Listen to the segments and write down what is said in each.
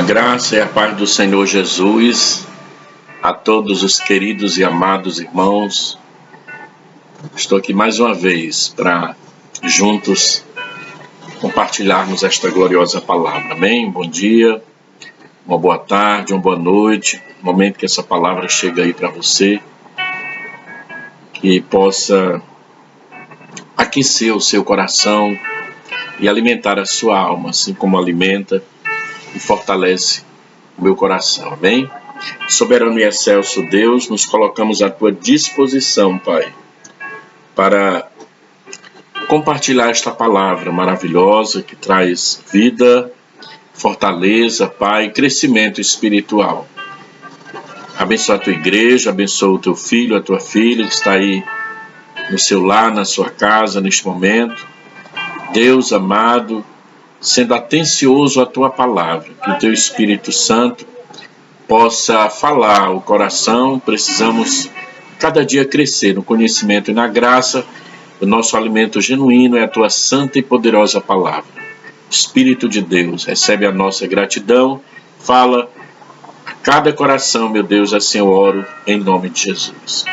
A graça e a paz do Senhor Jesus a todos os queridos e amados irmãos. Estou aqui mais uma vez para juntos compartilharmos esta gloriosa palavra. Amém? Bom dia, uma boa tarde, uma boa noite. No momento que essa palavra chega aí para você, que possa aquecer o seu coração e alimentar a sua alma, assim como alimenta e fortalece o meu coração. Amém? Soberano e excelso Deus, nos colocamos à tua disposição, Pai, para compartilhar esta palavra maravilhosa que traz vida, fortaleza, Pai, crescimento espiritual. Abençoa a tua igreja, abençoa o teu filho, a tua filha que está aí no seu lar, na sua casa, neste momento. Deus amado, sendo atencioso à tua palavra, que o teu Espírito Santo possa falar o coração. Precisamos cada dia crescer no conhecimento e na graça. O nosso alimento genuíno é a tua santa e poderosa palavra. Espírito de Deus, recebe a nossa gratidão, fala a cada coração, meu Deus, assim eu oro em nome de Jesus.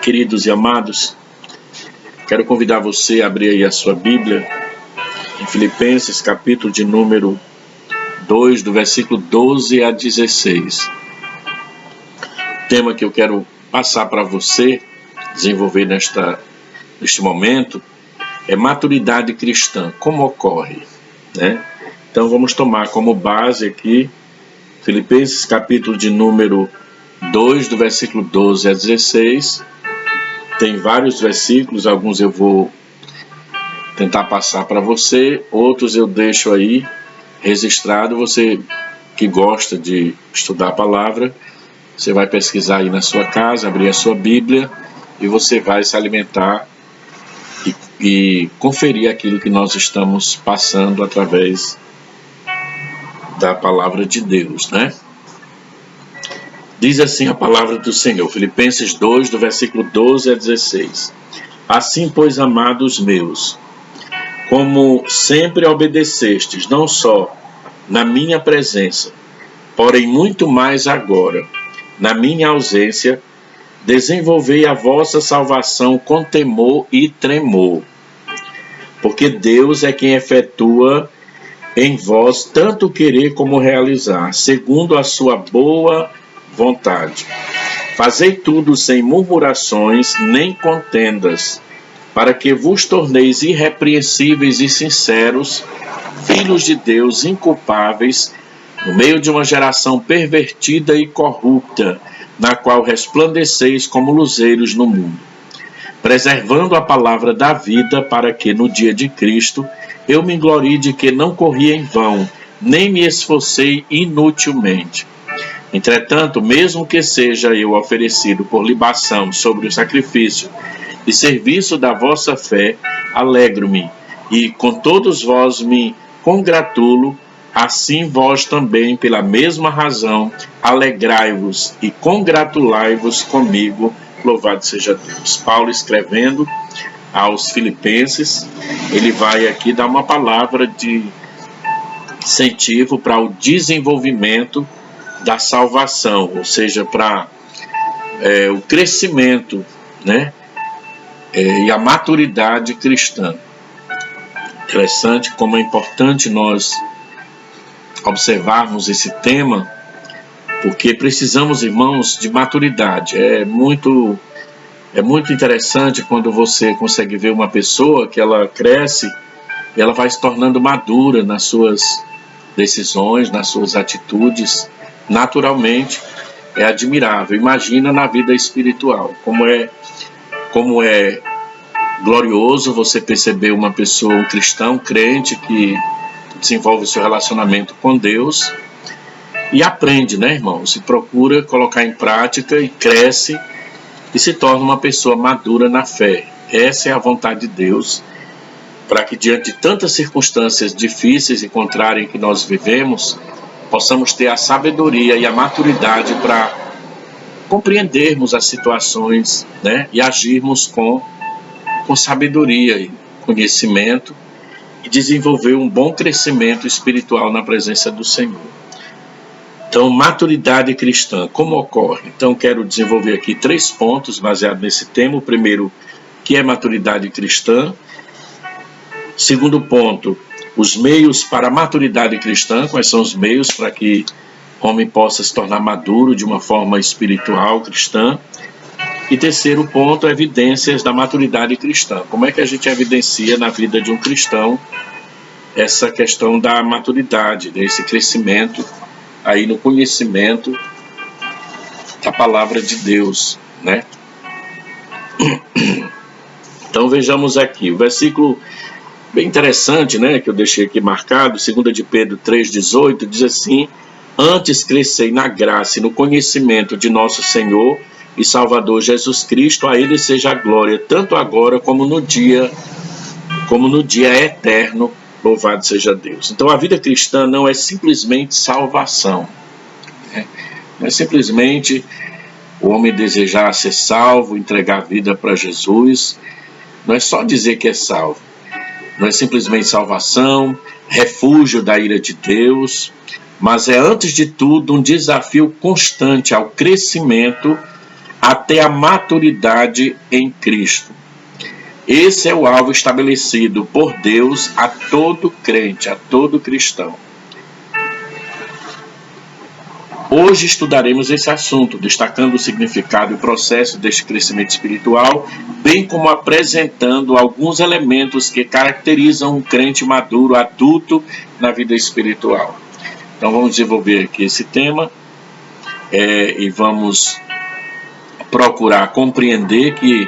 Queridos e amados, quero convidar você a abrir aí a sua Bíblia em Filipenses, capítulo de número 2, do versículo 12 a 16. O tema que eu quero passar para você, desenvolver neste momento, é maturidade cristã. Como ocorre? Né? Então vamos tomar como base aqui, Filipenses, capítulo de número 2, do versículo 12 a 16. Tem vários versículos, alguns eu vou tentar passar para você, outros eu deixo aí registrado. Você que gosta de estudar a palavra, você vai pesquisar aí na sua casa, abrir a sua Bíblia e você vai se alimentar e conferir aquilo que nós estamos passando através da palavra de Deus, né? Diz assim a palavra do Senhor, Filipenses 2, do versículo 12 a 16. Assim, pois, amados meus, como sempre obedecestes, não só na minha presença, porém muito mais agora, na minha ausência, desenvolvei a vossa salvação com temor e tremor. Porque Deus é quem efetua em vós tanto querer como realizar, segundo a sua boa vontade. Fazei tudo sem murmurações nem contendas, para que vos torneis irrepreensíveis e sinceros, filhos de Deus inculpáveis, no meio de uma geração pervertida e corrupta, na qual resplandeceis como luzeiros no mundo, preservando a palavra da vida, para que no dia de Cristo eu me glorie de que não corri em vão, nem me esforcei inutilmente. Entretanto, mesmo que seja eu oferecido por libação sobre o sacrifício e serviço da vossa fé, alegro-me, e com todos vós me congratulo. Assim vós também, pela mesma razão, alegrai-vos e congratulai-vos comigo. Louvado seja Deus. Paulo, escrevendo aos Filipenses, ele vai aqui dar uma palavra de incentivo para o desenvolvimento da salvação, ou seja, para o crescimento, né? E a maturidade cristã. Interessante como é importante nós observarmos esse tema, porque precisamos, irmãos, de maturidade. É muito interessante quando você consegue ver uma pessoa que ela cresce e ela vai se tornando madura nas suas decisões, nas suas atitudes. Naturalmente, é admirável. Imagina na vida espiritual, como é glorioso você perceber uma pessoa, um cristão, um crente que desenvolve seu relacionamento com Deus e aprende, né, irmãos? E procura colocar em prática e cresce e se torna uma pessoa madura na fé. Essa é a vontade de Deus, para que diante de tantas circunstâncias difíceis e contrárias que nós vivemos, possamos ter a sabedoria e a maturidade para compreendermos as situações, né, e agirmos com sabedoria e conhecimento, e desenvolver um bom crescimento espiritual na presença do Senhor. Então, maturidade cristã, como ocorre? Então, quero desenvolver aqui 3 pontos baseados nesse tema. O primeiro, que é maturidade cristã. Segundo ponto, os meios para a maturidade cristã. Quais são os meios para que o homem possa se tornar maduro de uma forma espiritual cristã? E terceiro ponto, evidências da maturidade cristã. Como é que a gente evidencia na vida de um cristão essa questão da maturidade, desse crescimento aí no conhecimento da palavra de Deus, né? Então vejamos aqui, o versículo bem interessante, né, que eu deixei aqui marcado, 2 de Pedro 3,18, diz assim: antes crescei na graça e no conhecimento de nosso Senhor e Salvador Jesus Cristo, a Ele seja a glória, tanto agora como no dia eterno, louvado seja Deus. Então a vida cristã não é simplesmente salvação, né? Não é simplesmente o homem desejar ser salvo, entregar a vida para Jesus. Não é só dizer que é salvo. Não é simplesmente salvação, refúgio da ira de Deus, mas é antes de tudo um desafio constante ao crescimento até a maturidade em Cristo. Esse é o alvo estabelecido por Deus a todo crente, a todo cristão. Hoje estudaremos esse assunto, destacando o significado e o processo deste crescimento espiritual, bem como apresentando alguns elementos que caracterizam um crente maduro, adulto na vida espiritual. Então vamos desenvolver aqui esse tema e vamos procurar compreender que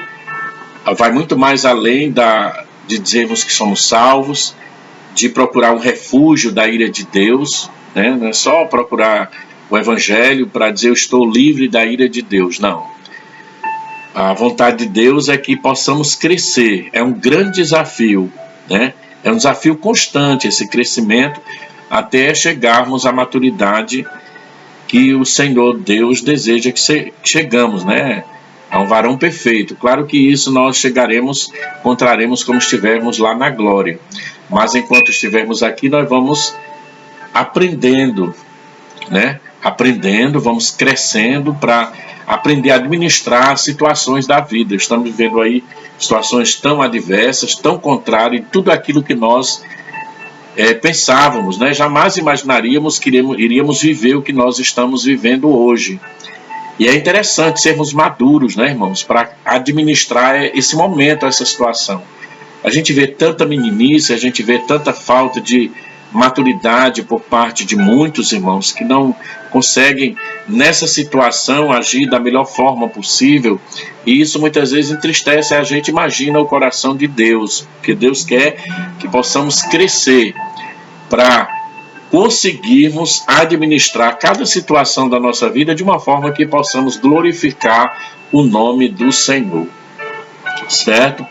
vai muito mais além de dizermos que somos salvos, de procurar um refúgio da ira de Deus, né? Não é só procurar o Evangelho para dizer eu estou livre da ira de Deus, não. A vontade de Deus é que possamos crescer, é um grande desafio, né? É um desafio constante esse crescimento até chegarmos à maturidade que o Senhor Deus deseja que chegamos, né? A um varão perfeito. Claro que isso nós encontraremos como estivermos lá na glória. Mas enquanto estivermos aqui, nós vamos aprendendo, né? Vamos crescendo para aprender a administrar as situações da vida. Estamos vivendo aí situações tão adversas, tão contrárias, tudo aquilo que nós pensávamos, né? Jamais imaginaríamos que iríamos viver o que nós estamos vivendo hoje. E é interessante sermos maduros, né, irmãos, para administrar esse momento, essa situação. A gente vê tanta meninice, a gente vê tanta falta de maturidade por parte de muitos irmãos que não conseguem, nessa situação, agir da melhor forma possível. E isso muitas vezes entristece a gente. Imagina o coração de Deus, que Deus quer que possamos crescer para conseguirmos administrar cada situação da nossa vida de uma forma que possamos glorificar o nome do Senhor, certo?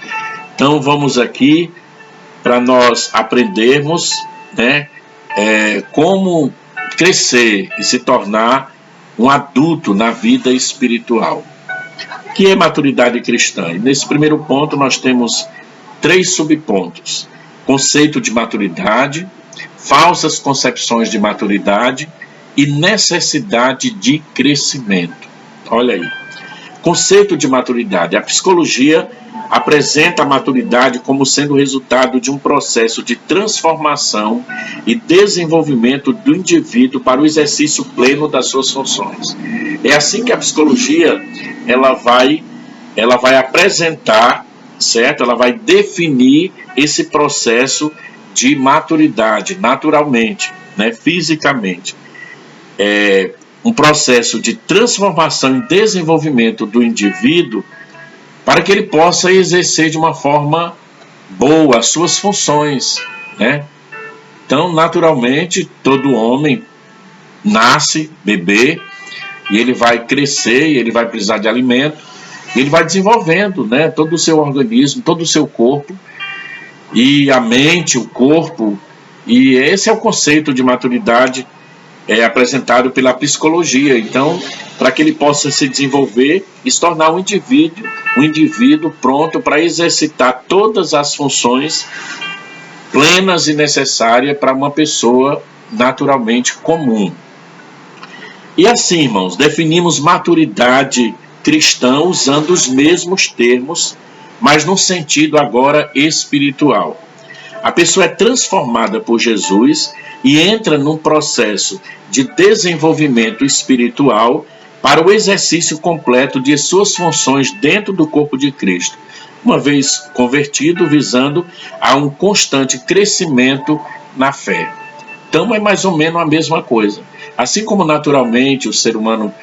Então vamos aqui para nós aprendermos, né, como crescer e se tornar um adulto na vida espiritual. O que é maturidade cristã? E nesse primeiro ponto nós temos 3 subpontos: conceito de maturidade, falsas concepções de maturidade e necessidade de crescimento. Olha aí. Conceito de maturidade. A psicologia apresenta a maturidade como sendo resultado de um processo de transformação e desenvolvimento do indivíduo para o exercício pleno das suas funções. É assim que a psicologia ela vai apresentar, certo? Ela vai definir esse processo de maturidade, naturalmente, né, fisicamente. É um processo de transformação e desenvolvimento do indivíduo para que ele possa exercer de uma forma boa as suas funções, né? Então, naturalmente, todo homem nasce bebê e ele vai crescer, e ele vai precisar de alimento, e ele vai desenvolvendo, né, todo o seu organismo, todo o seu corpo, e a mente, o corpo, e esse é o conceito de maturidade apresentado pela psicologia. Então, para que ele possa se desenvolver e se tornar um indivíduo pronto para exercitar todas as funções plenas e necessárias para uma pessoa naturalmente comum. E assim, irmãos, definimos maturidade cristã usando os mesmos termos, mas num sentido agora espiritual. A pessoa é transformada por Jesus e entra num processo de desenvolvimento espiritual para o exercício completo de suas funções dentro do corpo de Cristo, uma vez convertido, visando a um constante crescimento na fé. Então é mais ou menos a mesma coisa. Assim como naturalmente o ser humano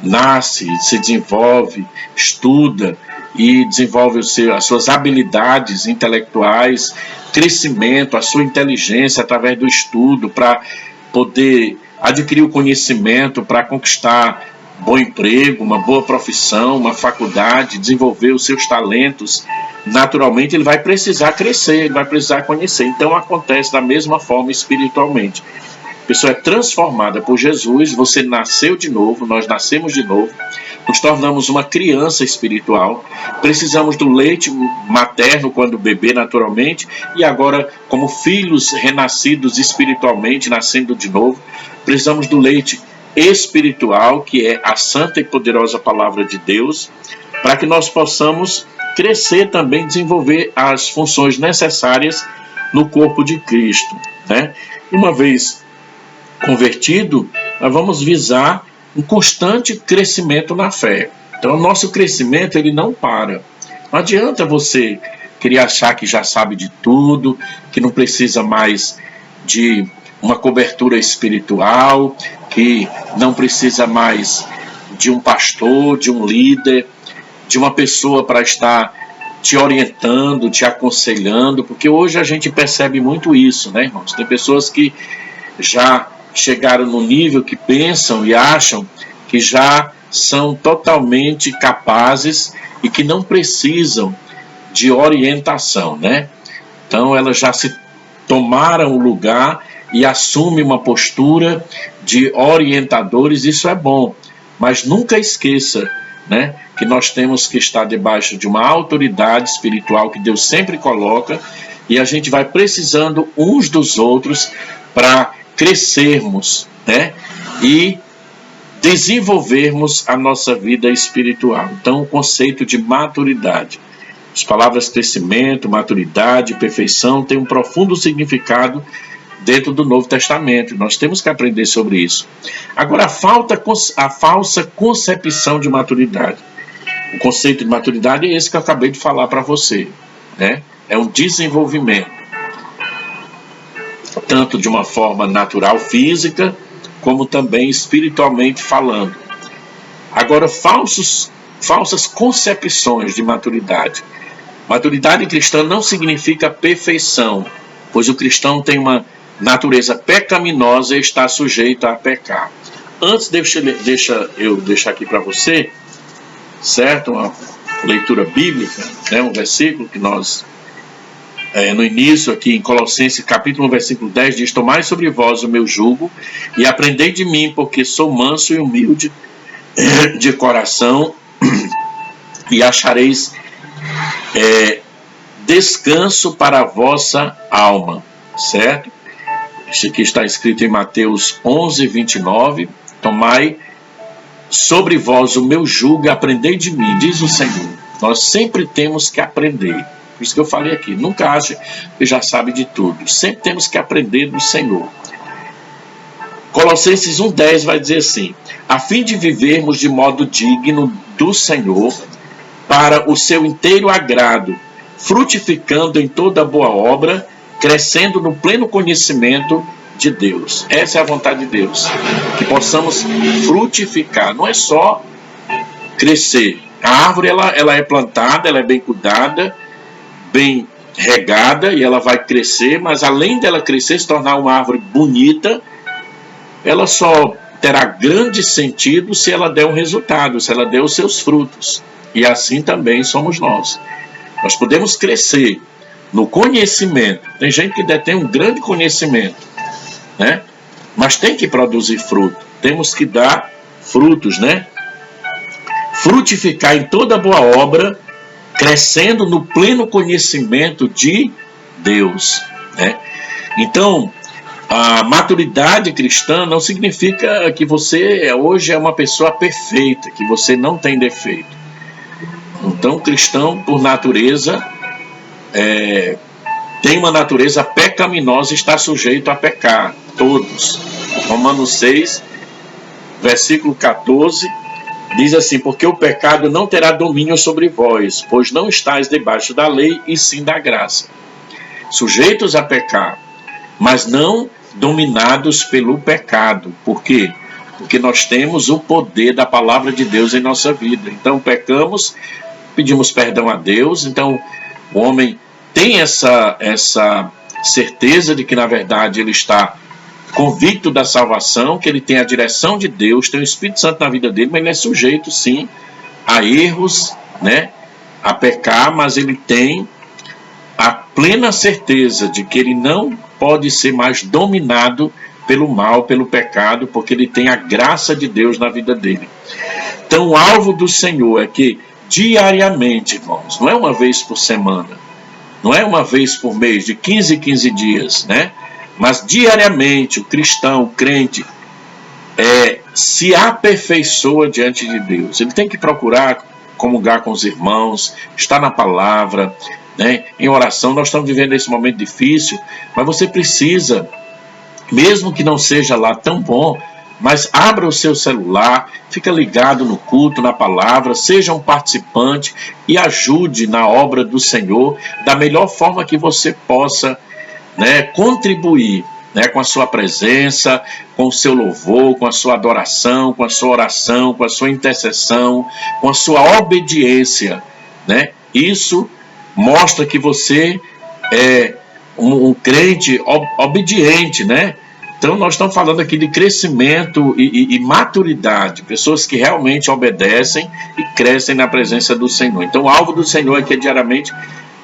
nasce, se desenvolve, estuda e desenvolve as suas habilidades intelectuais, crescimento, a sua inteligência através do estudo para poder adquirir o conhecimento, para conquistar um bom emprego, uma boa profissão, uma faculdade, desenvolver os seus talentos. Naturalmente ele vai precisar crescer, ele vai precisar conhecer. Então acontece da mesma forma espiritualmente. A pessoa é transformada por Jesus, você nasceu de novo, nós nascemos de novo, nos tornamos uma criança espiritual, precisamos do leite materno quando bebê naturalmente, e agora como filhos renascidos espiritualmente, nascendo de novo, precisamos do leite espiritual, que é a santa e poderosa palavra de Deus, para que nós possamos crescer também, desenvolver as funções necessárias no corpo de Cristo, né? Uma vez convertido, nós vamos visar um constante crescimento na fé. Então, o nosso crescimento, ele não para. Não adianta você querer achar que já sabe de tudo, que não precisa mais de uma cobertura espiritual, que não precisa mais de um pastor, de um líder, de uma pessoa para estar te orientando, te aconselhando, porque hoje a gente percebe muito isso, né, irmãos? Tem pessoas que já chegaram no nível que pensam e acham que já são totalmente capazes e que não precisam de orientação, né? Então elas já se tomaram o lugar e assumem uma postura de orientadores. Isso é bom, mas nunca esqueça, né, que nós temos que estar debaixo de uma autoridade espiritual que Deus sempre coloca, e a gente vai precisando uns dos outros para crescermos, né, e desenvolvermos a nossa vida espiritual. Então, o conceito de maturidade, as palavras crescimento, maturidade, perfeição, tem um profundo significado dentro do Novo Testamento. Nós temos que aprender sobre isso. Agora, a falsa concepção de maturidade. O conceito de maturidade é esse que eu acabei de falar para você, né? É um desenvolvimento, tanto de uma forma natural, física, como também espiritualmente falando. Agora, falsas concepções de maturidade. Maturidade cristã não significa perfeição, pois o cristão tem uma natureza pecaminosa e está sujeito a pecar. Antes, deixa eu deixar aqui para você, certo? Uma leitura bíblica, né? Um versículo que nós... no início aqui em Colossenses capítulo 1, versículo 10, diz: tomai sobre vós o meu jugo e aprendei de mim, porque sou manso e humilde de coração, e achareis descanso para a vossa alma, certo? Isso aqui está escrito em Mateus 11, 29, tomai sobre vós o meu jugo e aprendei de mim, diz o Senhor. Nós sempre temos que aprender. Por isso que eu falei aqui, nunca acha que já sabe de tudo. Sempre temos que aprender do Senhor. Colossenses 1,10 vai dizer assim: a fim de vivermos de modo digno do Senhor, para o seu inteiro agrado, frutificando em toda boa obra, crescendo no pleno conhecimento de Deus. Essa é a vontade de Deus, que possamos frutificar. Não é só crescer. A árvore ela é plantada, ela é bem cuidada, bem regada, e ela vai crescer, mas além dela crescer, se tornar uma árvore bonita, ela só terá grande sentido se ela der um resultado, se ela der os seus frutos. E assim também somos nós. Nós podemos crescer no conhecimento. Tem gente que detém um grande conhecimento, né? Mas tem que produzir fruto. Temos que dar frutos, né? Frutificar em toda boa obra, crescendo no pleno conhecimento de Deus, né? Então, A maturidade cristã não significa que você hoje é uma pessoa perfeita, que você não tem defeito. Então, o cristão, por natureza, tem uma natureza pecaminosa e está sujeito a pecar, todos. Romanos 6, versículo 14, diz assim: porque o pecado não terá domínio sobre vós, pois não estáis debaixo da lei, e sim da graça. Sujeitos a pecar, mas não dominados pelo pecado. Por quê? Porque nós temos o poder da palavra de Deus em nossa vida. Então pecamos, pedimos perdão a Deus. Então o homem tem essa certeza de que na verdade ele está convicto da salvação, que ele tem a direção de Deus, tem o Espírito Santo na vida dele, mas ele é sujeito sim a erros, né, a pecar, mas ele tem a plena certeza de que ele não pode ser mais dominado pelo mal, pelo pecado, porque ele tem a graça de Deus na vida dele. Então o alvo do Senhor é que diariamente, irmãos, não é uma vez por semana, não é uma vez por mês, de 15 em 15 dias, né? Mas diariamente o cristão, o crente, se aperfeiçoa diante de Deus. Ele tem que procurar comungar com os irmãos, estar na palavra, né? Em oração. Nós estamos vivendo esse momento difícil, mas você precisa, mesmo que não seja lá tão bom, mas abra o seu celular, fica ligado no culto, na palavra, seja um participante e ajude na obra do Senhor da melhor forma que você possa, né, contribuir, né, com a sua presença, com o seu louvor, com a sua adoração, com a sua oração, com a sua intercessão, com a sua obediência, né? Isso mostra que você é um crente obediente, né? Então nós estamos falando aqui de crescimento e maturidade, pessoas que realmente obedecem e crescem na presença do Senhor. Então o alvo do Senhor é que diariamente o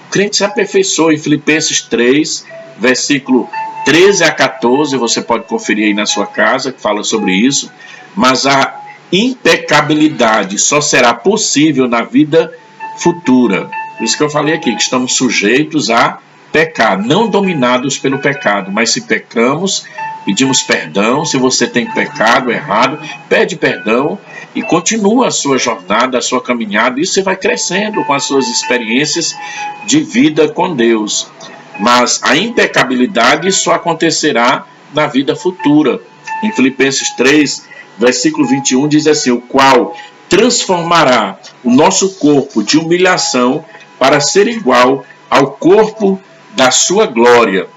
crente se aperfeiçoe. Em Filipenses 3, versículo 13 a 14, você pode conferir aí na sua casa, que fala sobre isso. Mas a impecabilidade só será possível na vida futura. Por isso que eu falei aqui, que estamos sujeitos a pecar, não dominados pelo pecado, mas se pecamos, pedimos perdão. Se você tem pecado, errado, pede perdão e continua a sua jornada, a sua caminhada, e você vai crescendo com as suas experiências de vida com Deus. Mas a impecabilidade só acontecerá na vida futura. Em Filipenses 3, versículo 21, diz assim: o qual transformará o nosso corpo de humilhação para ser igual ao corpo da sua glória,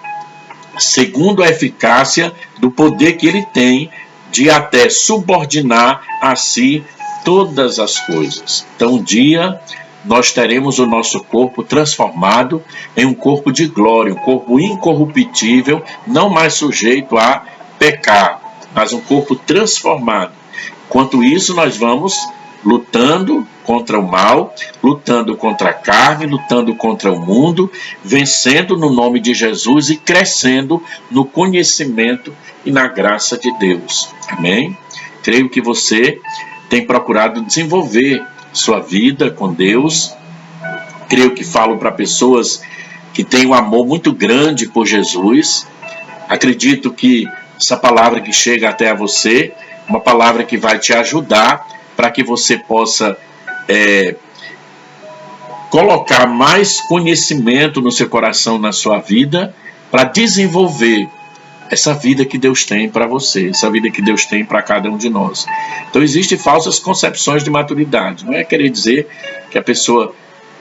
segundo a eficácia do poder que ele tem de até subordinar a si todas as coisas. Então um dia nós teremos o nosso corpo transformado em um corpo de glória, um corpo incorruptível, não mais sujeito a pecar, mas um corpo transformado. Enquanto isso, nós vamos lutando contra o mal, lutando contra a carne, lutando contra o mundo, vencendo no nome de Jesus e crescendo no conhecimento e na graça de Deus. Amém? Creio que você tem procurado desenvolver sua vida com Deus. Creio que falo para pessoas que têm um amor muito grande por Jesus. Acredito que essa palavra que chega até a você, uma palavra que vai te ajudar para que você possa colocar mais conhecimento no seu coração, na sua vida, para desenvolver essa vida que Deus tem para você, essa vida que Deus tem para cada um de nós. Então existem falsas concepções de maturidade. Não é querer dizer que a pessoa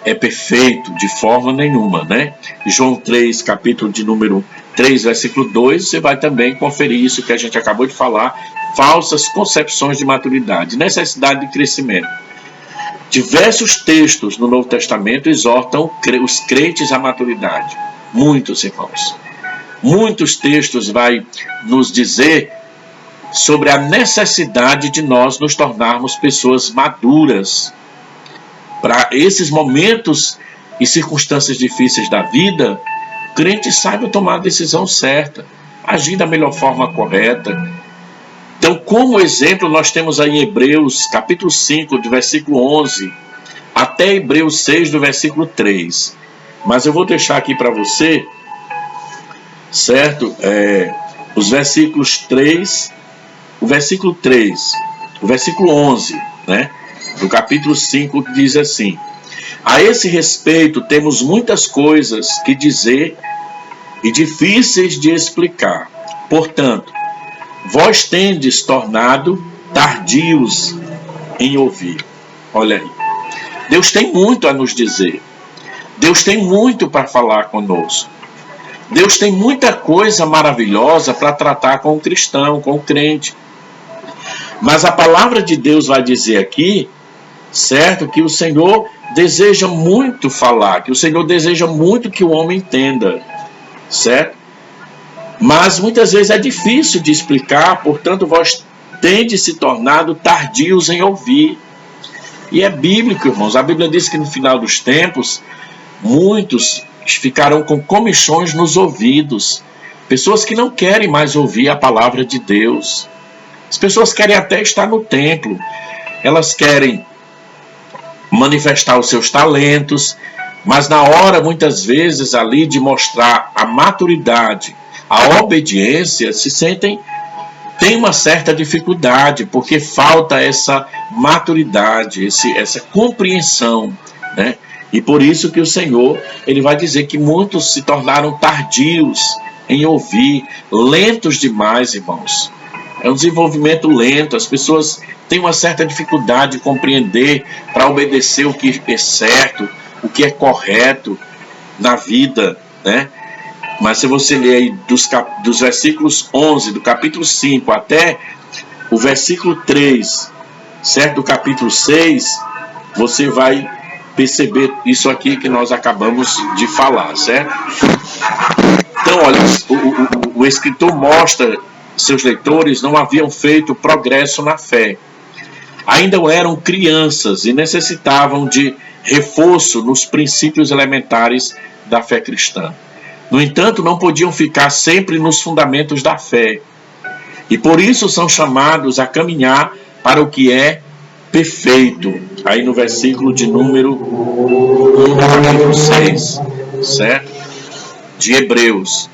é perfeito de forma nenhuma, né? João 3, capítulo de número 3, versículo 2, você vai também conferir isso que a gente acabou de falar, falsas concepções de maturidade, necessidade de crescimento. Diversos textos no Novo Testamento exortam os crentes à maturidade. Muitos, irmãos. Muitos textos vai nos dizer sobre a necessidade de nós nos tornarmos pessoas maduras. Para esses momentos e circunstâncias difíceis da vida, o crente saiba tomar a decisão certa, agir da melhor forma correta. Então, como exemplo, nós temos aí em Hebreus, capítulo 5, do versículo 11, até Hebreus 6, do versículo 3. Mas eu vou deixar aqui para você, certo? os versículos 3, o versículo 3, o versículo 11, né, do capítulo 5, diz assim: a esse respeito temos muitas coisas que dizer e difíceis de explicar. Portanto, vós tendes tornado tardios em ouvir. Olha aí. Deus tem muito a nos dizer. Deus tem muito para falar conosco. Deus tem muita coisa maravilhosa para tratar com o cristão, com o crente. Mas a palavra de Deus vai dizer aqui, certo, que o Senhor deseja muito falar, que o Senhor deseja muito que o homem entenda, certo? Mas muitas vezes é difícil de explicar, portanto vós tendes se tornado tardios em ouvir. E é bíblico, irmãos. A Bíblia diz que no final dos tempos, muitos ficarão com comichões nos ouvidos. Pessoas que não querem mais ouvir a palavra de Deus. As pessoas querem até estar no templo. Elas querem manifestar os seus talentos, mas na hora, muitas vezes, ali de mostrar a maturidade, a obediência, tem uma certa dificuldade, porque falta essa maturidade, essa compreensão, né? E por isso que o Senhor, ele vai dizer que muitos se tornaram tardios em ouvir, lentos demais, irmãos. É um desenvolvimento lento, as pessoas têm uma certa dificuldade de compreender para obedecer o que é certo, o que é correto na vida, né? Mas se você ler aí dos versículos 11 do capítulo 5 até o versículo 3, certo, do capítulo 6, você vai perceber isso aqui que nós acabamos de falar, certo? Então, olha, o escritor mostra seus leitores não haviam feito progresso na fé. Ainda eram crianças e necessitavam de reforço nos princípios elementares da fé cristã. No entanto, não podiam ficar sempre nos fundamentos da fé. E por isso são chamados a caminhar para o que é perfeito. Aí no versículo de número 1 do capítulo 6, certo? De Hebreus.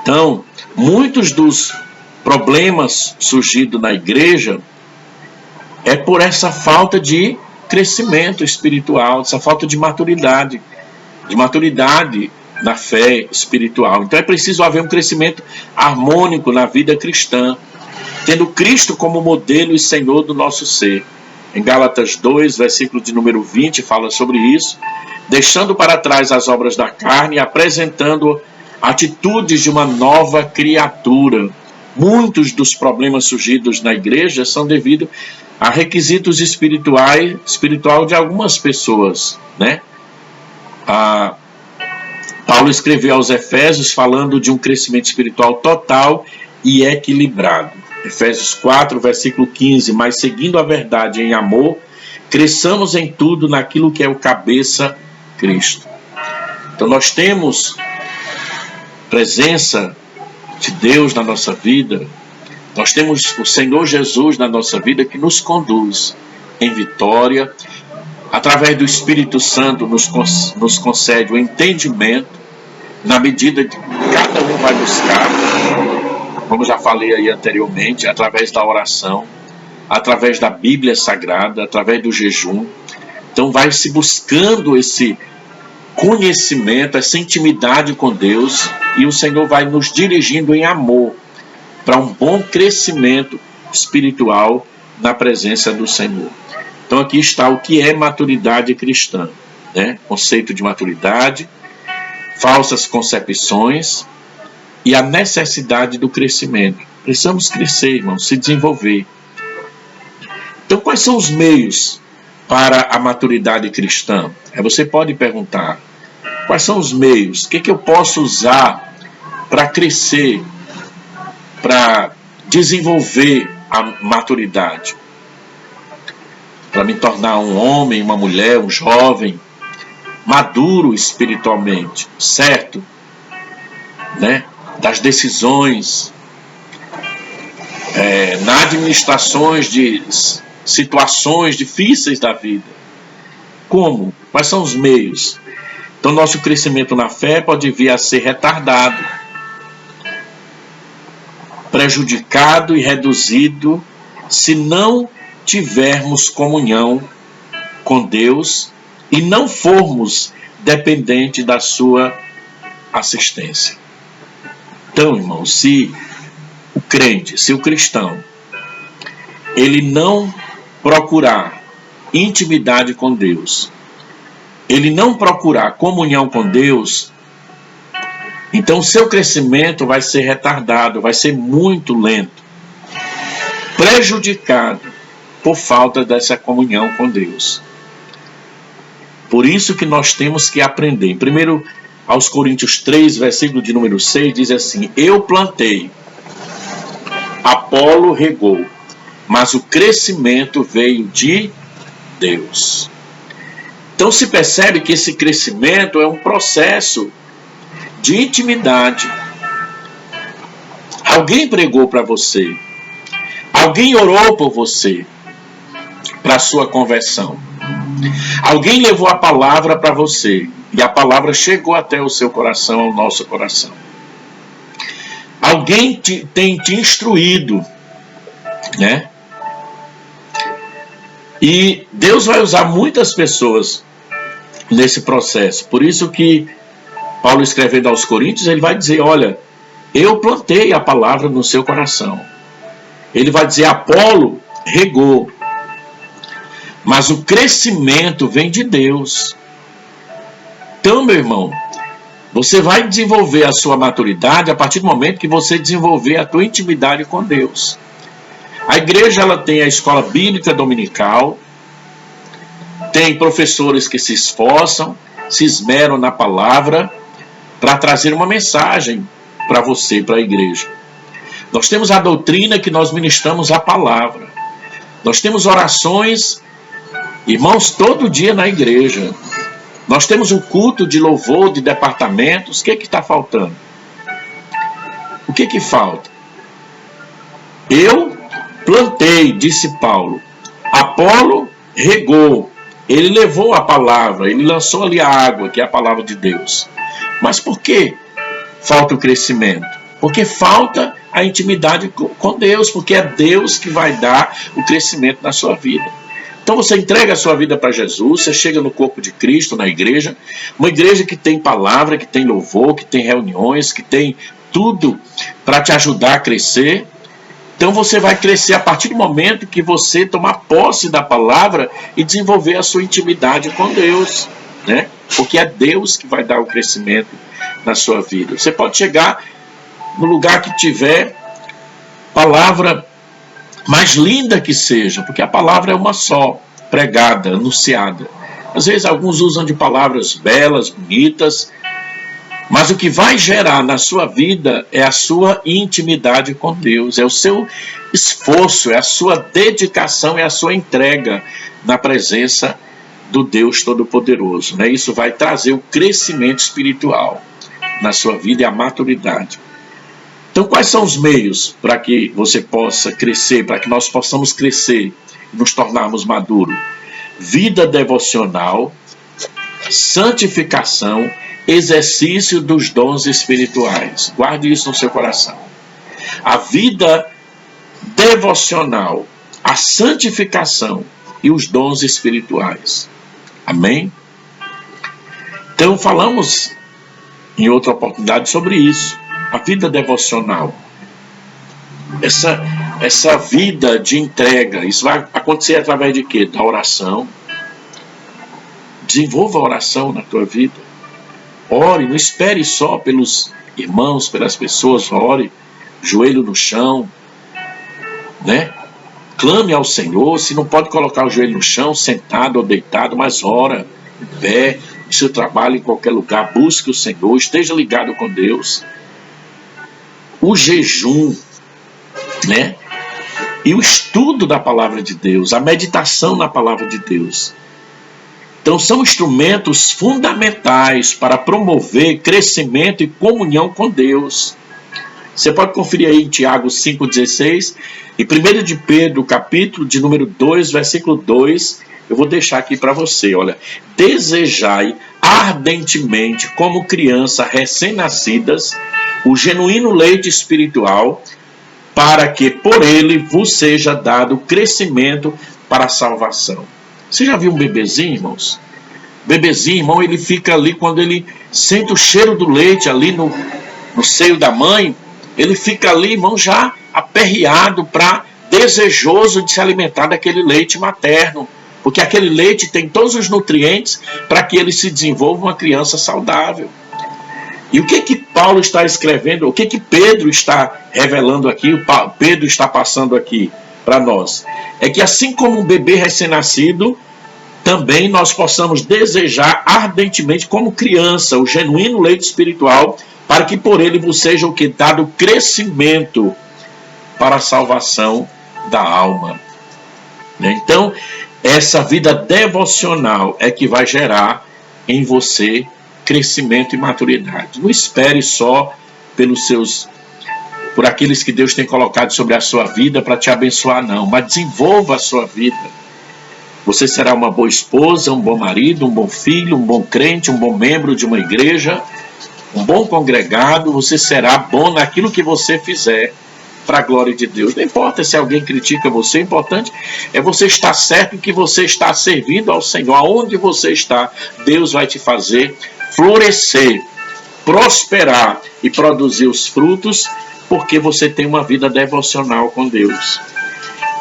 Então, muitos dos problemas surgidos na igreja é por essa falta de crescimento espiritual, essa falta de maturidade na fé espiritual. Então é preciso haver um crescimento harmônico na vida cristã, tendo Cristo como modelo e Senhor do nosso ser. Em Gálatas 2, versículo de número 20, fala sobre isso, deixando para trás as obras da carne e apresentando atitudes de uma nova criatura. Muitos dos problemas surgidos na igreja são devido a requisitos espiritual de algumas pessoas, né? Paulo escreveu aos Efésios falando de um crescimento espiritual total e equilibrado. Efésios 4, versículo 15, mas seguindo a verdade em amor, cresçamos em tudo naquilo que é o cabeça, Cristo. Então nós temos presença de Deus na nossa vida, nós temos o Senhor Jesus na nossa vida que nos conduz em vitória, através do Espírito Santo nos concede o entendimento, na medida que cada um vai buscar, como já falei aí anteriormente, através da oração, através da Bíblia Sagrada, através do jejum. Então vai se buscando esse conhecimento, essa intimidade com Deus, e o Senhor vai nos dirigindo em amor para um bom crescimento espiritual na presença do Senhor. Então aqui está o que é maturidade cristã, né? Conceito de maturidade, falsas concepções e a necessidade do crescimento. Precisamos crescer, irmãos, se desenvolver. Então quais são os meios para a maturidade cristã? Você pode perguntar, quais são os meios? O que eu posso usar para crescer, para desenvolver a maturidade? Para me tornar um homem, uma mulher, um jovem, maduro espiritualmente, certo? Né? Das decisões, na administrações de situações difíceis da vida. Como? Quais são os meios? Então, nosso crescimento na fé pode vir a ser retardado. prejudicado e reduzido se não tivermos comunhão com Deus e não formos dependentes da sua assistência. Então, irmão, se o crente, se o cristão, ele não procurar intimidade com Deus, ele não procurar comunhão com Deus, então seu crescimento vai ser retardado, vai ser muito lento, prejudicado por falta dessa comunhão com Deus. Por isso que nós temos que aprender. Em 1 aos Coríntios 3, versículo de número 6, diz assim: eu plantei, Apolo regou, mas o crescimento veio de Deus. Então se percebe que esse crescimento é um processo de intimidade. Alguém pregou para você, alguém orou por você para a sua conversão, alguém levou a palavra para você e a palavra chegou até o seu coração, ao nosso coração. Alguém tem te instruído, né? E Deus vai usar muitas pessoas nesse processo. Por isso que Paulo, escrevendo aos Coríntios, ele vai dizer: olha, eu plantei a palavra no seu coração. Ele vai dizer: Apolo regou, mas o crescimento vem de Deus. Então, meu irmão, você vai desenvolver a sua maturidade a partir do momento que você desenvolver a tua intimidade com Deus. A igreja, ela tem a escola bíblica dominical, tem professores que se esforçam, se esmeram na palavra para trazer uma mensagem para você, para a igreja. Nós temos a doutrina que nós ministramos a palavra. Nós temos orações, irmãos, todo dia na igreja. Nós temos um culto de louvor de departamentos. O que está faltando? O que falta? Eu plantei, disse Paulo. Apolo regou. Ele levou a palavra, ele lançou ali a água, que é a palavra de Deus. Mas por que falta o crescimento? Porque falta a intimidade com Deus, porque é Deus que vai dar o crescimento na sua vida. Então você entrega a sua vida para Jesus, você chega no corpo de Cristo, na igreja, uma igreja que tem palavra, que tem louvor, que tem reuniões, que tem tudo para te ajudar a crescer. Então você vai crescer a partir do momento que você tomar posse da palavra e desenvolver a sua intimidade com Deus, né? Porque é Deus que vai dar o crescimento na sua vida. Você pode chegar no lugar que tiver palavra mais linda que seja, porque a palavra é uma só, pregada, anunciada. Às vezes alguns usam de palavras belas, bonitas, mas o que vai gerar na sua vida é a sua intimidade com Deus, é o seu esforço, é a sua dedicação, é a sua entrega na presença do Deus Todo-Poderoso, né? Isso vai trazer o crescimento espiritual na sua vida e a maturidade. Então, quais são os meios para que você possa crescer, para que nós possamos crescer e nos tornarmos maduros? Vida devocional, santificação, exercício dos dons espirituais. Guarde isso no seu coração. A vida devocional, a santificação e os dons espirituais. Amém? Então, falamos em outra oportunidade sobre isso. A vida devocional, essa vida de entrega, isso vai acontecer através de quê? Da oração. Desenvolva a oração na tua vida. Ore, não espere só pelos irmãos, pelas pessoas, ore, joelho no chão, né? Clame ao Senhor. Se não pode colocar o joelho no chão, sentado ou deitado, mas ora, em pé, no seu trabalho, em qualquer lugar, busque o Senhor, esteja ligado com Deus. O jejum, né? E o estudo da palavra de Deus, a meditação na palavra de Deus. Então são instrumentos fundamentais para promover crescimento e comunhão com Deus. Você pode conferir aí em Tiago 5,16 e 1 de Pedro, capítulo de número 2, versículo 2, eu vou deixar aqui para você, olha. Desejai ardentemente, como crianças recém-nascidas, o genuíno leite espiritual, para que por ele vos seja dado crescimento para a salvação. Você já viu um bebezinho, irmãos? Bebezinho, irmão, ele fica ali, quando ele sente o cheiro do leite ali no seio da mãe, ele fica ali, irmão, já aperreado, desejoso de se alimentar daquele leite materno, porque aquele leite tem todos os nutrientes para que ele se desenvolva uma criança saudável. E o que Paulo está escrevendo, o que Pedro está revelando aqui, Pedro está passando aqui para nós? É que assim como um bebê recém-nascido, também nós possamos desejar ardentemente, como criança, o genuíno leite espiritual, para que por ele vos seja o que? Dado crescimento para a salvação da alma. Então, essa vida devocional é que vai gerar em você crescimento e maturidade. Não espere só por aqueles que Deus tem colocado sobre a sua vida para te abençoar, não. Mas desenvolva a sua vida. Você será uma boa esposa, um bom marido, um bom filho, um bom crente, um bom membro de uma igreja, um bom congregado. Você será bom naquilo que você fizer para a glória de Deus. Não importa se alguém critica você, o importante é você estar certo que você está servindo ao Senhor. Aonde você está, Deus vai te fazer florescer, prosperar e produzir os frutos, porque você tem uma vida devocional com Deus.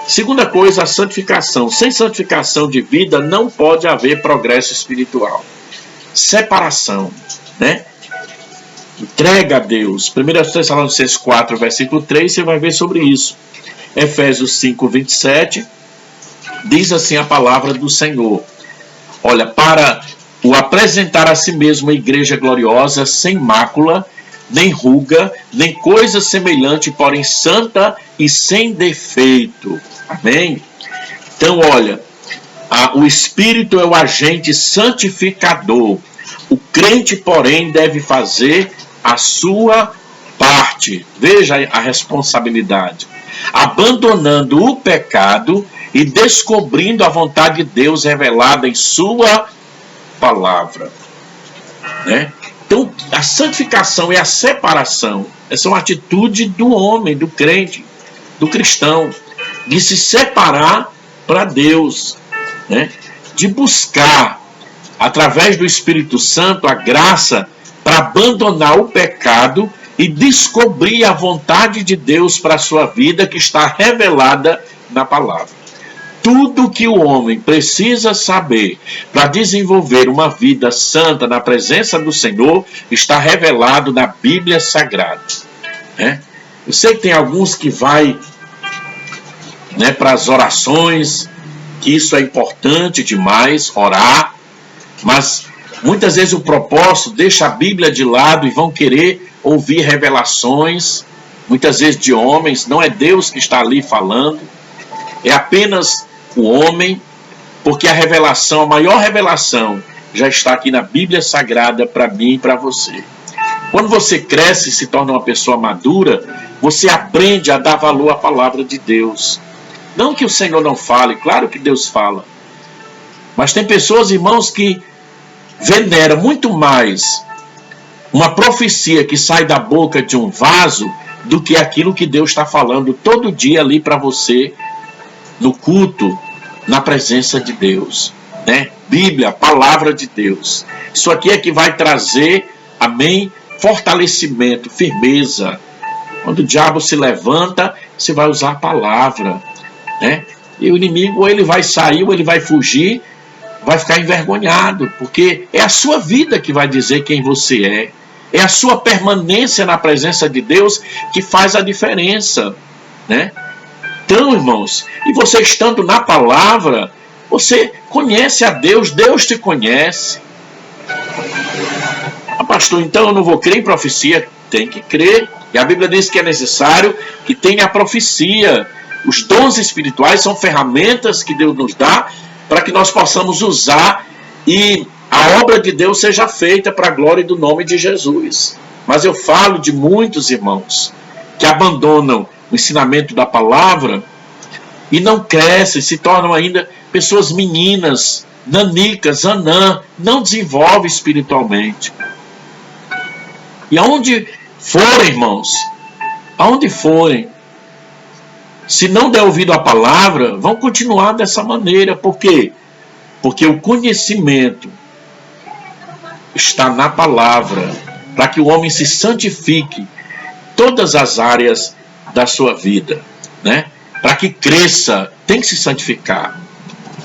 Segunda coisa, a santificação. Sem santificação de vida não pode haver progresso espiritual. Separação, né? Entrega a Deus. 1 Tessalonicenses 4, versículo 3, você vai ver sobre isso. Efésios 5, 27, diz assim a palavra do Senhor. Olha, para o apresentar a si mesmo a igreja gloriosa, sem mácula, nem ruga, nem coisa semelhante, porém santa e sem defeito. Amém? Então, olha, o Espírito é o agente santificador. O crente, porém, deve fazer a sua parte. Veja a responsabilidade. Abandonando o pecado e descobrindo a vontade de Deus revelada em sua palavra. Né? Então, a santificação e a separação, essa é uma atitude do homem, do crente, do cristão, de se separar para Deus, né? De buscar, através do Espírito Santo, a graça para abandonar o pecado e descobrir a vontade de Deus para a sua vida, que está revelada na palavra. Tudo que o homem precisa saber para desenvolver uma vida santa na presença do Senhor está revelado na Bíblia Sagrada. Né? Eu sei que tem alguns que vai, né, para as orações, que isso é importante demais, orar, mas muitas vezes o propósito deixa a Bíblia de lado e vão querer ouvir revelações, muitas vezes de homens. Não é Deus que está ali falando, é apenas o homem, porque a revelação, a maior revelação, já está aqui na Bíblia Sagrada para mim e para você. Quando você cresce e se torna uma pessoa madura, você aprende a dar valor à palavra de Deus. Não que o Senhor não fale, claro que Deus fala. Mas tem pessoas, irmãos, que veneram muito mais uma profecia que sai da boca de um vaso do que aquilo que Deus está falando todo dia ali para você, no culto, na presença de Deus, né? Bíblia, palavra de Deus. Isso aqui é que vai trazer, amém, fortalecimento, firmeza. Quando o diabo se levanta, você vai usar a palavra, né? E o inimigo, ou ele vai sair, ou ele vai fugir, vai ficar envergonhado, porque é a sua vida que vai dizer quem você é. É a sua permanência na presença de Deus que faz a diferença, né? Então, irmãos, e você estando na palavra, você conhece a Deus, Deus te conhece. Ah, pastor, então eu não vou crer em profecia? Tem que crer. E a Bíblia diz que é necessário que tenha a profecia. Os dons espirituais são ferramentas que Deus nos dá para que nós possamos usar e a obra de Deus seja feita para a glória do nome de Jesus. Mas eu falo de muitos irmãos que abandonam o ensinamento da palavra e não crescem, se tornam ainda pessoas meninas, nanicas, anã, não desenvolvem espiritualmente. E aonde forem, irmãos, aonde forem, se não der ouvido à palavra, vão continuar dessa maneira. Por quê? Porque o conhecimento está na palavra, para que o homem se santifique em todas as áreas da sua vida, né? Para que cresça, tem que se santificar,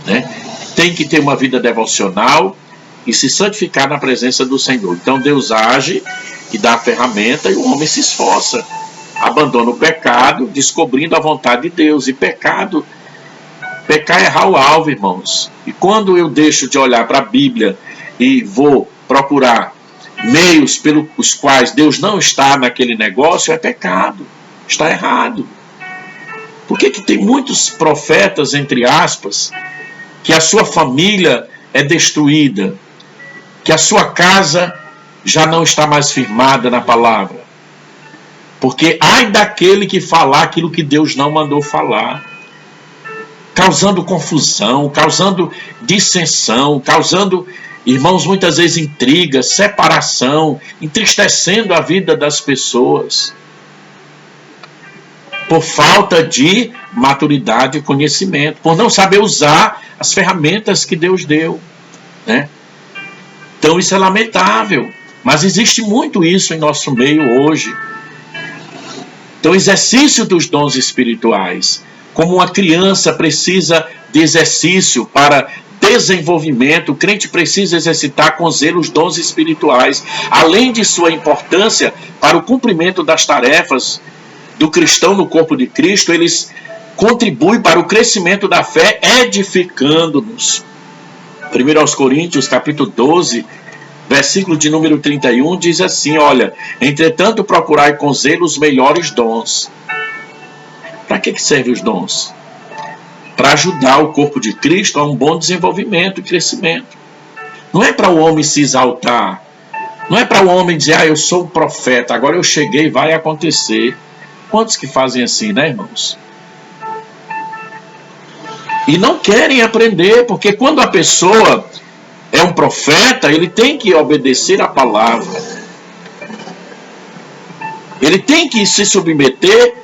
né? Tem que ter uma vida devocional e se santificar na presença do Senhor. Então Deus age e dá a ferramenta e o homem se esforça, abandona o pecado, descobrindo a vontade de Deus. E pecar é errar o alvo, irmãos. E quando eu deixo de olhar para a Bíblia e vou procurar meios pelos quais Deus não está naquele negócio, é pecado, está errado. Por que tem muitos profetas, entre aspas, que a sua família é destruída, que a sua casa já não está mais firmada na palavra? Porque ai daquele que falar aquilo que Deus não mandou falar, causando confusão, causando dissensão, causando, irmãos, muitas vezes intriga, separação, entristecendo a vida das pessoas, por falta de maturidade e conhecimento, por não saber usar as ferramentas que Deus deu, né? Então isso é lamentável, mas existe muito isso em nosso meio hoje. Então, exercício dos dons espirituais. Como uma criança precisa de exercício para desenvolvimento, o crente precisa exercitar com zelo os dons espirituais, além de sua importância para o cumprimento das tarefas do cristão no corpo de Cristo, eles contribuem para o crescimento da fé, edificando-nos. 1 Coríntios, capítulo 12, versículo de número 31, diz assim, olha, entretanto procurai com zelo os melhores dons. Para que servem os dons? Para ajudar o corpo de Cristo a um bom desenvolvimento e crescimento. Não é para o homem se exaltar, não é para o homem dizer, eu sou um profeta, agora eu cheguei, vai acontecer. Quantos que fazem assim, né, irmãos? E não querem aprender, porque quando a pessoa é um profeta, ele tem que obedecer à palavra. Ele tem que se submeter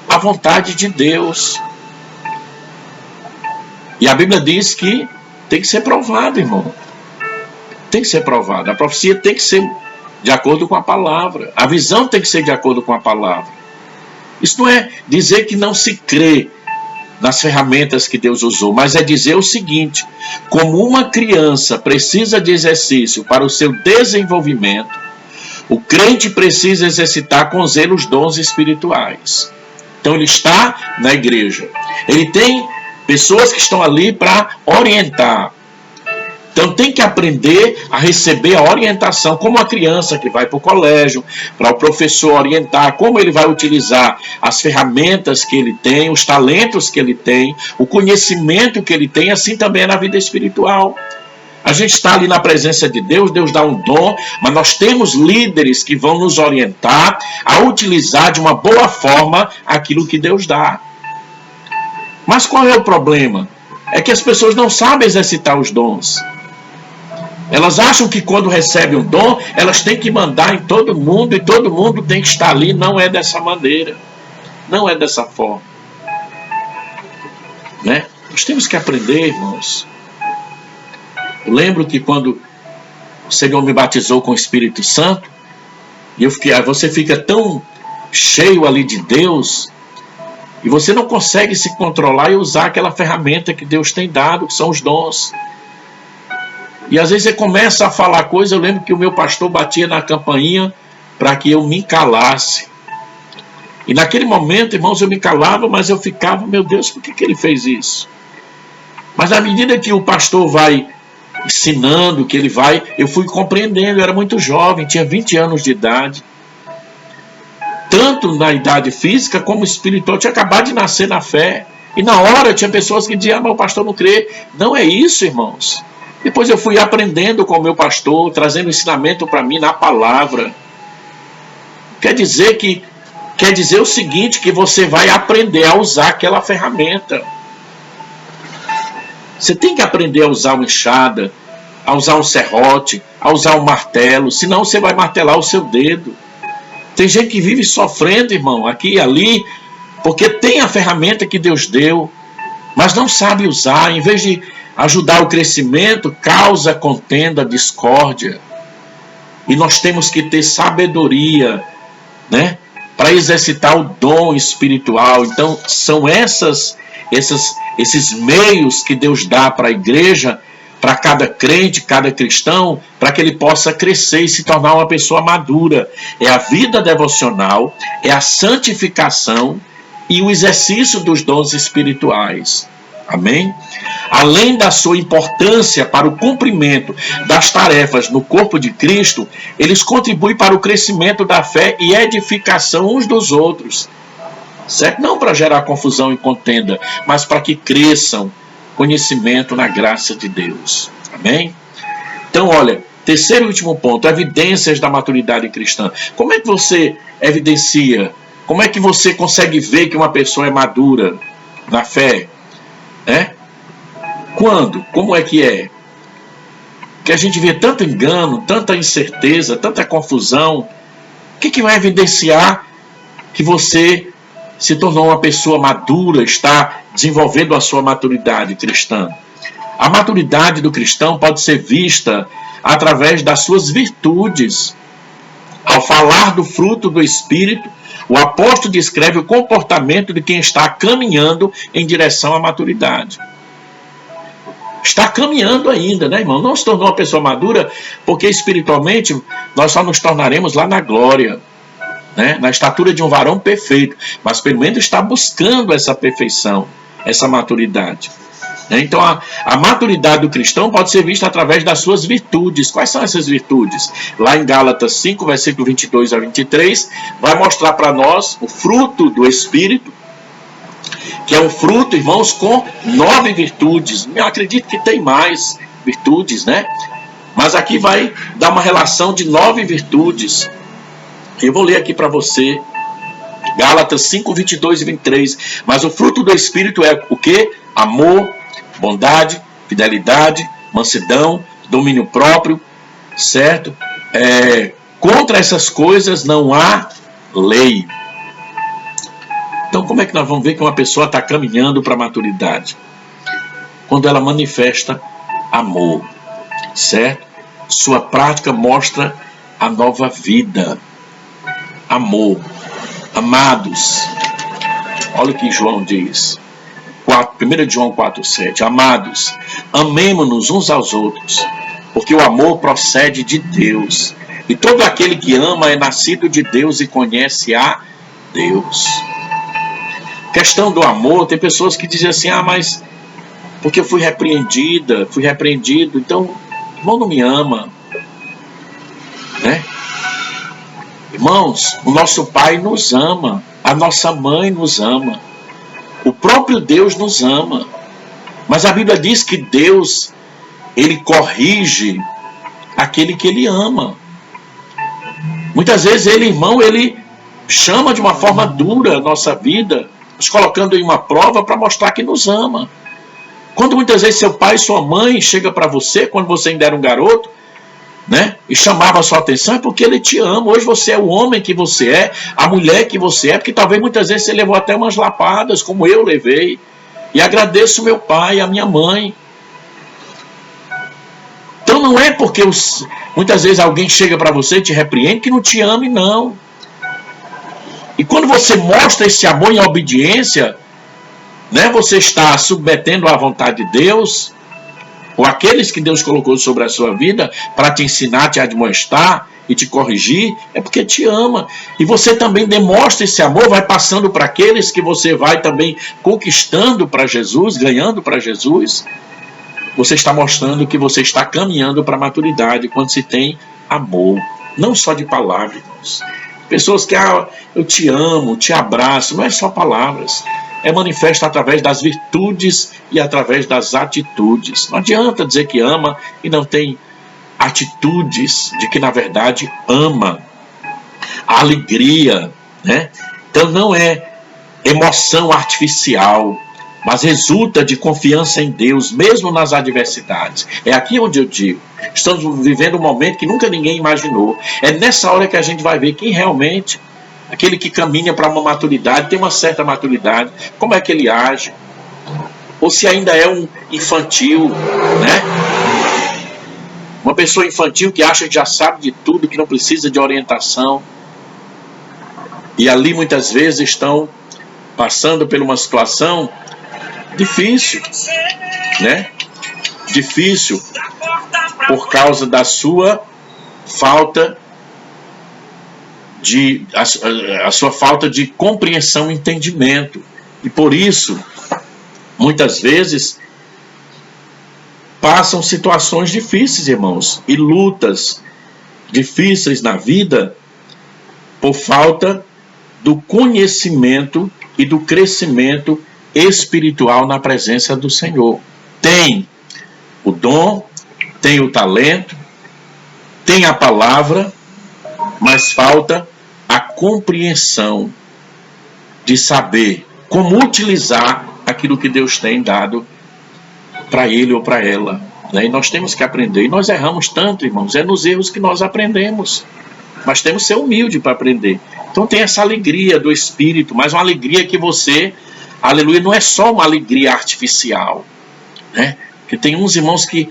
à vontade de Deus. E a Bíblia diz que tem que ser provado, irmão. Tem que ser provado. A profecia tem que ser de acordo com a palavra. A visão tem que ser de acordo com a palavra. Isso não é dizer que não se crê nas ferramentas que Deus usou, mas é dizer o seguinte: como uma criança precisa de exercício para o seu desenvolvimento, o crente precisa exercitar com zelo os dons espirituais. Então ele está na igreja, ele tem pessoas que estão ali para orientar. Então tem que aprender a receber a orientação, como a criança que vai para o colégio, para o professor orientar, como ele vai utilizar as ferramentas que ele tem, os talentos que ele tem, o conhecimento que ele tem, assim também é na vida espiritual. A gente está ali na presença de Deus, Deus dá um dom, mas nós temos líderes que vão nos orientar a utilizar de uma boa forma aquilo que Deus dá. Mas qual é o problema? É que as pessoas não sabem exercitar os dons. Elas acham que quando recebem um dom, elas têm que mandar em todo mundo e todo mundo tem que estar ali. Não é dessa maneira. Não é dessa forma. Né? Nós temos que aprender, irmãos. Eu lembro que quando o Senhor me batizou com o Espírito Santo, e você fica tão cheio ali de Deus, e você não consegue se controlar e usar aquela ferramenta que Deus tem dado, que são os dons. E às vezes você começa a falar coisa. Eu lembro que o meu pastor batia na campainha para que eu me calasse. E naquele momento, irmãos, eu me calava, mas eu ficava, meu Deus, por que ele fez isso? Mas à medida que o pastor vai ensinando, eu fui compreendendo. Eu era muito jovem, tinha 20 anos de idade. Tanto na idade física como espiritual, eu tinha acabado de nascer na fé. E na hora tinha pessoas que diziam, mas o pastor não crê. Não é isso, irmãos. Depois eu fui aprendendo com o meu pastor, trazendo ensinamento para mim na palavra. Quer dizer o seguinte, que você vai aprender a usar aquela ferramenta. Você tem que aprender a usar uma enxada, a usar um serrote, a usar um martelo, senão você vai martelar o seu dedo. Tem gente que vive sofrendo, irmão, aqui e ali, porque tem a ferramenta que Deus deu, mas não sabe usar. Em vez de ajudar o crescimento, causa contenda, discórdia. E nós temos que ter sabedoria, né, para exercitar o dom espiritual. Então, são esses meios que Deus dá para a igreja, para cada crente, cada cristão, para que ele possa crescer e se tornar uma pessoa madura. É a vida devocional, é a santificação e o exercício dos dons espirituais. Amém? Além da sua importância para o cumprimento das tarefas no corpo de Cristo, eles contribuem para o crescimento da fé e edificação uns dos outros. Certo? Não para gerar confusão e contenda, mas para que cresçam conhecimento na graça de Deus. Amém? Então, olha, terceiro e último ponto, evidências da maturidade cristã. Como é que você evidencia? Como é que você consegue ver que uma pessoa é madura na fé? Quando? Como é que é? Que a gente vê tanto engano, tanta incerteza, tanta confusão. O que vai evidenciar que você se tornou uma pessoa madura, está desenvolvendo a sua maturidade cristã? A maturidade do cristão pode ser vista através das suas virtudes. Ao falar do fruto do Espírito, o apóstolo descreve o comportamento de quem está caminhando em direção à maturidade. Está caminhando ainda, né, irmão? Não se tornou uma pessoa madura, porque espiritualmente nós só nos tornaremos lá na glória, né? Na estatura de um varão perfeito. Mas pelo menos está buscando essa perfeição, essa maturidade. Então a maturidade do cristão pode ser vista através das suas virtudes. Quais são essas virtudes? Lá em Gálatas 5, versículo 22 a 23, vai mostrar para nós o fruto do Espírito, que é um fruto, irmãos, com 9 virtudes. Eu acredito que tem mais virtudes, né? Mas aqui vai dar uma relação de 9 virtudes. Eu vou ler aqui para você. Gálatas 5, 22 e 23. Mas o fruto do Espírito é o quê? Amor, bondade, fidelidade, mansidão, domínio próprio, certo? Contra essas coisas não há lei. Então, como é que nós vamos ver que uma pessoa está caminhando para a maturidade? Quando ela manifesta amor, certo? Sua prática mostra a nova vida. Amor. Amados. Olha o que João diz. 1 João 4,7. Amados, amemo-nos uns aos outros, porque o amor procede de Deus. E todo aquele que ama é nascido de Deus e conhece a Deus. Questão do amor, tem pessoas que dizem assim, mas porque eu fui repreendido, então o irmão não me ama, né? Irmãos, o nosso Pai nos ama, a nossa mãe nos ama, o próprio Deus nos ama, mas a Bíblia diz que Deus, Ele corrige aquele que Ele ama. Muitas vezes Ele chama de uma forma dura a nossa vida, nos colocando em uma prova para mostrar que nos ama. Quando muitas vezes seu pai e sua mãe chegam para você, quando você ainda era um garoto, né, e chamava a sua atenção, é porque ele te ama. Hoje você é o homem que você é, a mulher que você é, porque talvez muitas vezes você levou até umas lapadas, como eu levei, e agradeço meu pai e a minha mãe. Então não é porque muitas vezes alguém chega para você e te repreende que não te ame, não. E quando você mostra esse amor em obediência, né, você está submetendo à vontade de Deus, ou aqueles que Deus colocou sobre a sua vida, para te ensinar, te admoestar e te corrigir, é porque te ama. E você também demonstra esse amor, vai passando para aqueles que você vai também conquistando para Jesus, ganhando para Jesus. Você está mostrando que você está caminhando para a maturidade quando se tem amor, não só de palavras. Pessoas que, eu te amo, te abraço, não é só palavras. É manifesto através das virtudes e através das atitudes. Não adianta dizer que ama e não tem atitudes de que na verdade ama. A alegria, né? Então não é emoção artificial, mas resulta de confiança em Deus, mesmo nas adversidades. É aqui onde eu digo, estamos vivendo um momento que nunca ninguém imaginou. É nessa hora que a gente vai ver quem realmente Aquele que caminha para uma maturidade, tem uma certa maturidade, como é que ele age? Ou se ainda é um infantil, né? Uma pessoa infantil que acha que já sabe de tudo, que não precisa de orientação. E ali muitas vezes estão passando por uma situação difícil, né? Difícil por causa da sua falta a sua falta de compreensão e entendimento. E por isso, muitas vezes, passam situações difíceis, irmãos, e lutas difíceis na vida por falta do conhecimento e do crescimento espiritual na presença do Senhor. Tem o dom, tem o talento, tem a palavra, mas falta a compreensão de saber como utilizar aquilo que Deus tem dado para ele ou para ela. E nós temos que aprender. E nós erramos tanto, irmãos. É nos erros que nós aprendemos. Mas temos que ser humilde para aprender. Então tem essa alegria do Espírito, mas uma alegria que você, aleluia, não é só uma alegria artificial, né? Porque tem uns irmãos que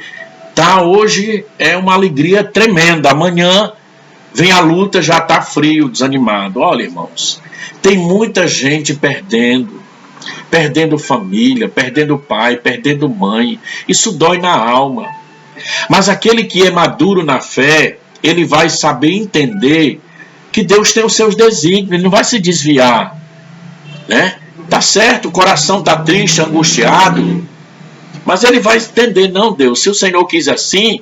hoje é uma alegria tremenda, amanhã vem a luta, já está frio, desanimado. Olha, irmãos, tem muita gente perdendo família, perdendo pai, perdendo mãe. Isso dói na alma. Mas aquele que é maduro na fé, ele vai saber entender que Deus tem os seus desígnios, ele não vai se desviar, né? Tá certo, o coração tá triste, angustiado, mas ele vai entender, não, Deus, se o Senhor quis assim,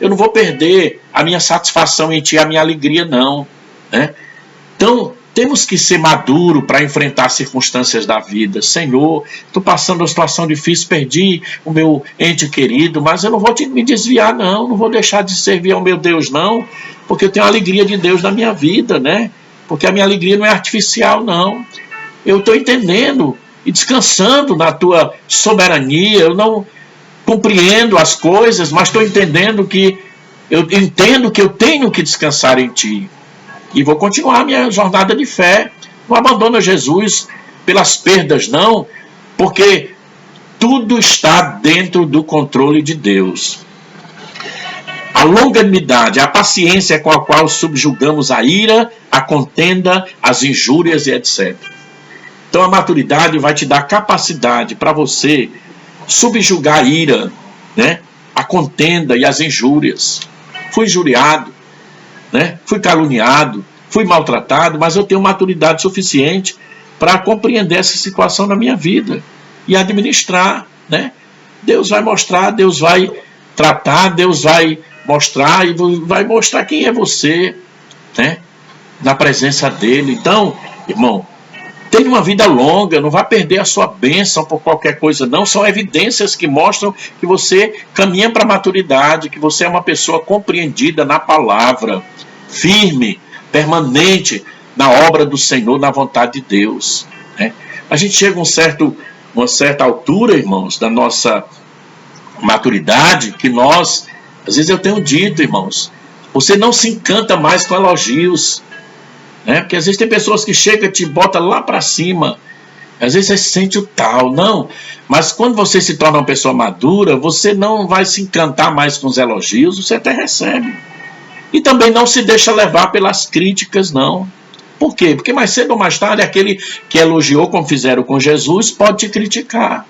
eu não vou perder a minha satisfação em Ti, a minha alegria, não, né? Então, temos que ser maduro para enfrentar as circunstâncias da vida. Senhor, estou passando uma situação difícil, perdi o meu ente querido, mas eu não vou me desviar, não vou deixar de servir ao meu Deus, não, porque eu tenho a alegria de Deus na minha vida, né? Porque a minha alegria não é artificial, não. Eu estou entendendo e descansando na Tua soberania. Eu não compreendo as coisas, mas estou entendendo que eu entendo que eu tenho que descansar em Ti. E vou continuar a minha jornada de fé. Não abandono Jesus pelas perdas, não, porque tudo está dentro do controle de Deus. A longanimidade, a paciência com a qual subjugamos a ira, a contenda, as injúrias e etc. Então a maturidade vai te dar capacidade para você subjugar a ira, né? A contenda e as injúrias. Fui injuriado, né? Fui caluniado, fui maltratado, mas eu tenho maturidade suficiente para compreender essa situação na minha vida e administrar, né? Deus vai mostrar, Deus vai tratar, Deus vai mostrar e vai mostrar quem é você, né? Na presença dele. Então, irmão, tenha uma vida longa, não vá perder a sua bênção por qualquer coisa, não. São evidências que mostram que você caminha para a maturidade, que você é uma pessoa compreendida na palavra, firme, permanente na obra do Senhor, na vontade de Deus, né? A gente chega a uma certa altura, irmãos, da nossa maturidade, que nós, às vezes eu tenho dito, irmãos, você não se encanta mais com elogios, né? Porque às vezes tem pessoas que chegam e te botam lá para cima, às vezes você se sente o tal, não, mas quando você se torna uma pessoa madura, você não vai se encantar mais com os elogios, você até recebe. E também não se deixa levar pelas críticas, não. Por quê? Porque mais cedo ou mais tarde, aquele que elogiou, como fizeram com Jesus, pode te criticar.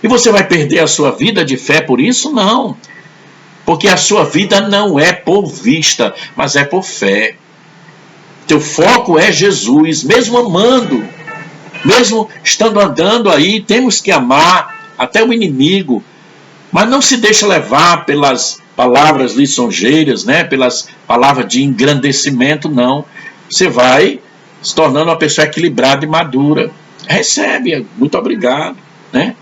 E você vai perder a sua vida de fé por isso? Não. Porque a sua vida não é por vista, mas é por fé. Teu foco é Jesus, mesmo amando, mesmo estando andando aí, temos que amar até o inimigo, mas não se deixa levar pelas palavras lisonjeiras, né? Pelas palavras de engrandecimento, não. Você vai se tornando uma pessoa equilibrada e madura. Recebe, muito obrigado, né?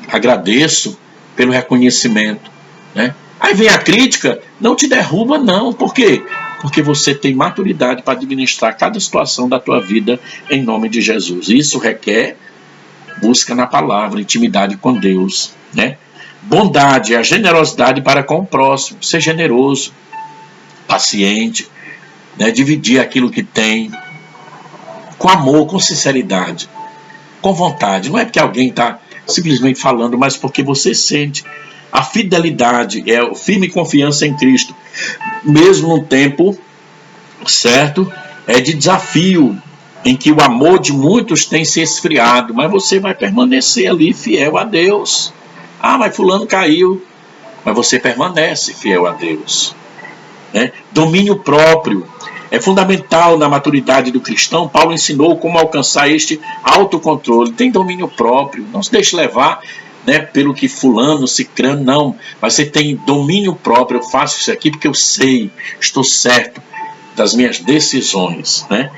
Agradeço pelo reconhecimento, né? Aí vem a crítica, não te derruba, não. Por quê? Porque você tem maturidade para administrar cada situação da tua vida em nome de Jesus. Isso requer busca na palavra, intimidade com Deus, né? Bondade é a generosidade para com o próximo. Ser generoso, paciente, né? Dividir aquilo que tem com amor, com sinceridade, com vontade. Não é porque alguém está simplesmente falando, mas porque você sente. A fidelidade é a firme confiança em Cristo, mesmo no tempo, certo, de desafio, em que o amor de muitos tem se esfriado, mas você vai permanecer ali fiel a Deus. Ah, mas fulano caiu, mas você permanece fiel a Deus, né? Domínio próprio é fundamental na maturidade do cristão. Paulo ensinou como alcançar este autocontrole. Tem domínio próprio, não se deixe levar, né, pelo que fulano, cicrano, não. Mas você tem domínio próprio. Eu faço isso aqui porque eu sei, estou certo das minhas decisões, né?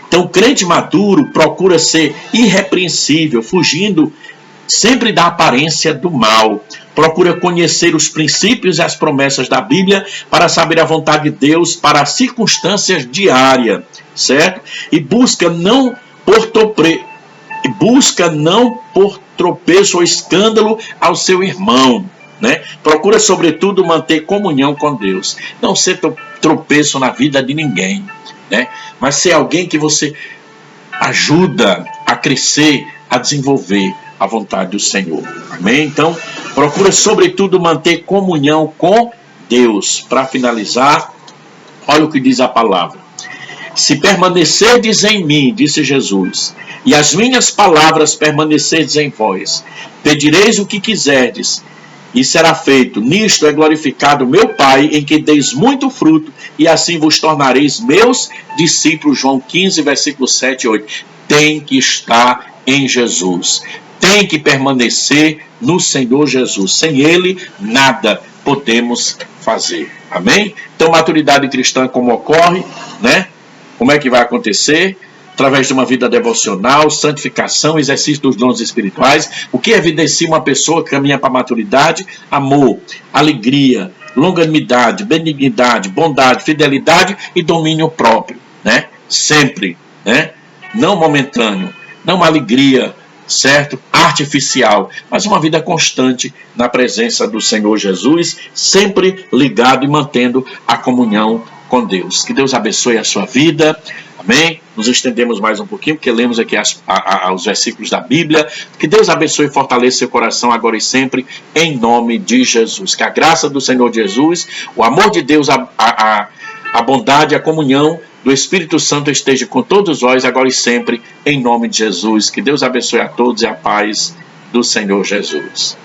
Então o crente maduro procura ser irrepreensível, fugindo sempre da aparência do mal. Procura conhecer os princípios e as promessas da Bíblia para saber a vontade de Deus para as circunstâncias diárias, certo? E busca não por tropeço ou escândalo ao seu irmão, né? Procura, sobretudo, manter comunhão com Deus. Não ser tropeço na vida de ninguém, né? Mas ser alguém que você ajuda a crescer, a desenvolver a vontade do Senhor. Amém? Então, procura, sobretudo, manter comunhão com Deus. Para finalizar, olha o que diz a palavra. Se permanecerdes em mim, disse Jesus, e as minhas palavras permanecerdes em vós, pedireis o que quiserdes, e será feito. Nisto é glorificado o meu Pai, em que deis muito fruto, e assim vos tornareis meus discípulos. João 15, versículos 7 e 8. Tem que estar em Jesus. Tem que permanecer no Senhor Jesus. Sem Ele, nada podemos fazer. Amém? Então, maturidade cristã, como ocorre, né? Como é que vai acontecer? Através de uma vida devocional, santificação, exercício dos dons espirituais. O que evidencia uma pessoa que caminha para a maturidade? Amor, alegria, longanimidade, benignidade, bondade, fidelidade e domínio próprio, né? Sempre, né? Não momentâneo, não uma alegria, certo? Artificial, mas uma vida constante na presença do Senhor Jesus, sempre ligado e mantendo a comunhão com Deus. Que Deus abençoe a sua vida. Amém? Nos estendemos mais um pouquinho, porque lemos aqui os versículos da Bíblia. Que Deus abençoe e fortaleça seu coração agora e sempre, em nome de Jesus. Que a graça do Senhor Jesus, o amor de Deus, a bondade, a comunhão do Espírito Santo esteja com todos nós agora e sempre, em nome de Jesus. Que Deus abençoe a todos e a paz do Senhor Jesus.